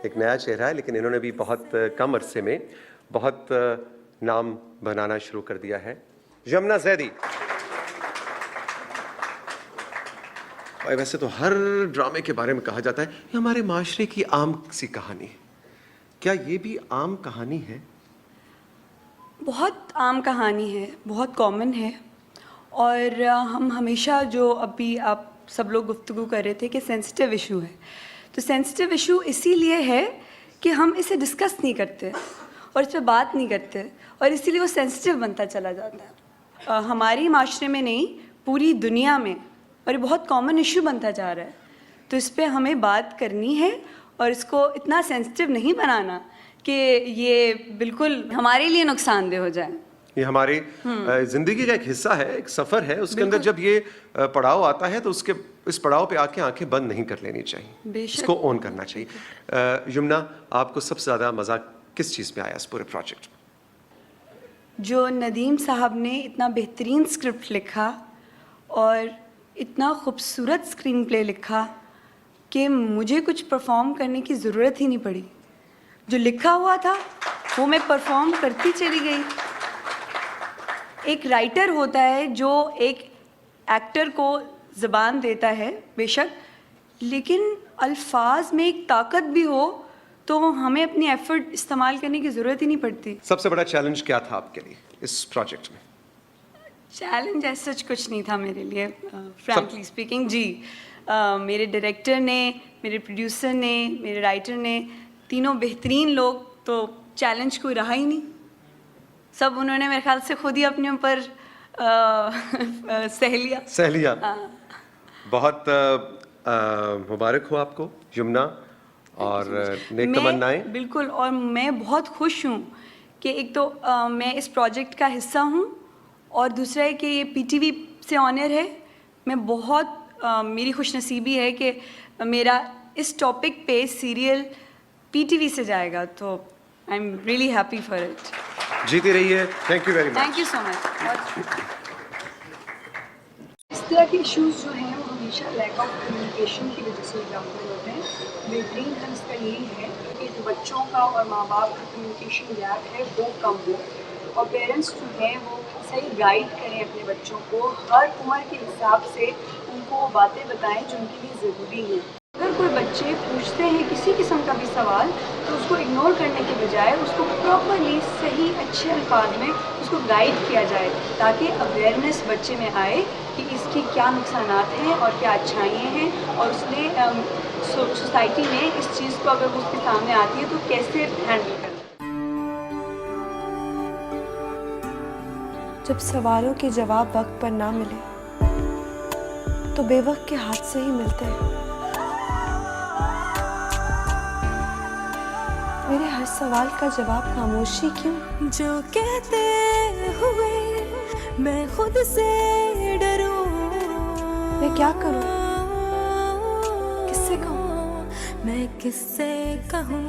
एक नया चेहरा है, लेकिन इन्होंने भी बहुत कम अरसे में बहुत नाम बनाना शुरू कर दिया है। यमुना ज़ैदी। वैसे तो हर ड्रामे के बारे में कहा जाता है ये हमारे माशरे की आम सी कहानी है, क्या ये भी आम कहानी है? बहुत आम कहानी है, बहुत कॉमन है। और हम हमेशा जो अभी आप सब लोग गुफ्तगू कर रहे थे कि सेंसिटिव इशू है, तो सेंसिटिव इशू इसीलिए है कि हम इसे डिस्कस नहीं करते और इस पर बात नहीं करते, और इसीलिए वो सेंसिटिव बनता चला जाता है। हमारी माशरे में नहीं, पूरी दुनिया में, और ये बहुत कॉमन इशू बनता जा रहा है। तो इस पर हमें बात करनी है और इसको इतना सेंसिटिव नहीं बनाना कि ये बिल्कुल हमारे लिए नुकसानदेह हो जाए। ये हमारी जिंदगी का एक हिस्सा है, एक सफर है, उसके अंदर जब ये पड़ाव आता है तो उसके इस पड़ाव पे आके आंखें बंद नहीं कर लेनी चाहिए, इसको ऑन करना चाहिए। यमुना, आपको सबसे ज्यादा मजा किस चीज में आया इस पूरे प्रोजेक्ट में? जो नदीम साहब ने इतना बेहतरीन स्क्रिप्ट लिखा और इतना खूबसूरत स्क्रीन प्ले लिखा कि मुझे कुछ परफॉर्म करने की ज़रूरत ही नहीं पड़ी। जो लिखा हुआ था वो मैं परफॉर्म करती चली गई। एक राइटर होता है जो एक एक्टर को ज़बान देता है बेशक, लेकिन अल्फाज में एक ताकत भी हो तो हमें अपनी एफर्ट इस्तेमाल करने की ज़रूरत ही नहीं पड़ती। सबसे बड़ा चैलेंज क्या था आपके लिए इस प्रोजेक्ट में? चैलेंज ऐसा कुछ नहीं था मेरे लिए, फ्रैंकली स्पीकिंग। जी, मेरे डायरेक्टर ने, मेरे प्रोड्यूसर ने, मेरे राइटर ने, तीनों बेहतरीन लोग, तो चैलेंज कोई रहा ही नहीं। सब उन्होंने मेरे ख्याल से खुद ही अपने ऊपर सह लिया। बहुत मुबारक हो आपको यमुना, और नेक तमन्नाएं। बिल्कुल, और मैं बहुत खुश हूँ कि एक तो मैं इस प्रोजेक्ट का हिस्सा हूँ, और दूसरा है कि ये पीटीवी से ऑनर है। मैं बहुत मेरी खुशनसीबी है कि मेरा इस टॉपिक पे सीरियल पीटीवी से जाएगा, तो I am really happy for it. जीती रहिए। Thank you very much. Thank you so much. इस तरह के इश्यूज जो हैं वो हमेशा लैक ऑफ कम्युनिकेशन की वजह से एग्जाम्पल होते हैं। बेहतरीन हल इसका यही है कि जो बच्चों का और माँ बाप का कम्युनिकेशन गैप है वो कम हो, और पेरेंट्स जो हैं वो सही गाइड करें अपने बच्चों को, हर उम्र के हिसाब से उनको वो बातें बताएं जो उनके लिए ज़रूरी हैं। अगर कोई बच्चे पूछते हैं किसी किस्म का भी सवाल, तो उसको इग्नोर करने के बजाय उसको प्रॉपरली सही अच्छे अल्फाज में उसको गाइड किया जाए, ताकि अवेयरनेस बच्चे में आए कि इसकी क्या नुकसानात हैं और क्या अच्छाइयाँ हैं, और उसने सोसाइटी में इस चीज़ को अगर उसके सामने आती है तो कैसे हैंडल करना। जब सवालों के जवाब वक्त पर ना मिले तो बेवक्त के हाथ से ही मिलते हैं। मेरे हर सवाल का जवाब खामोशी क्यों? जो कहते हुए मैं खुद से डरूं, मैं क्या करूं? किससे कहूं? मैं किससे कहूं?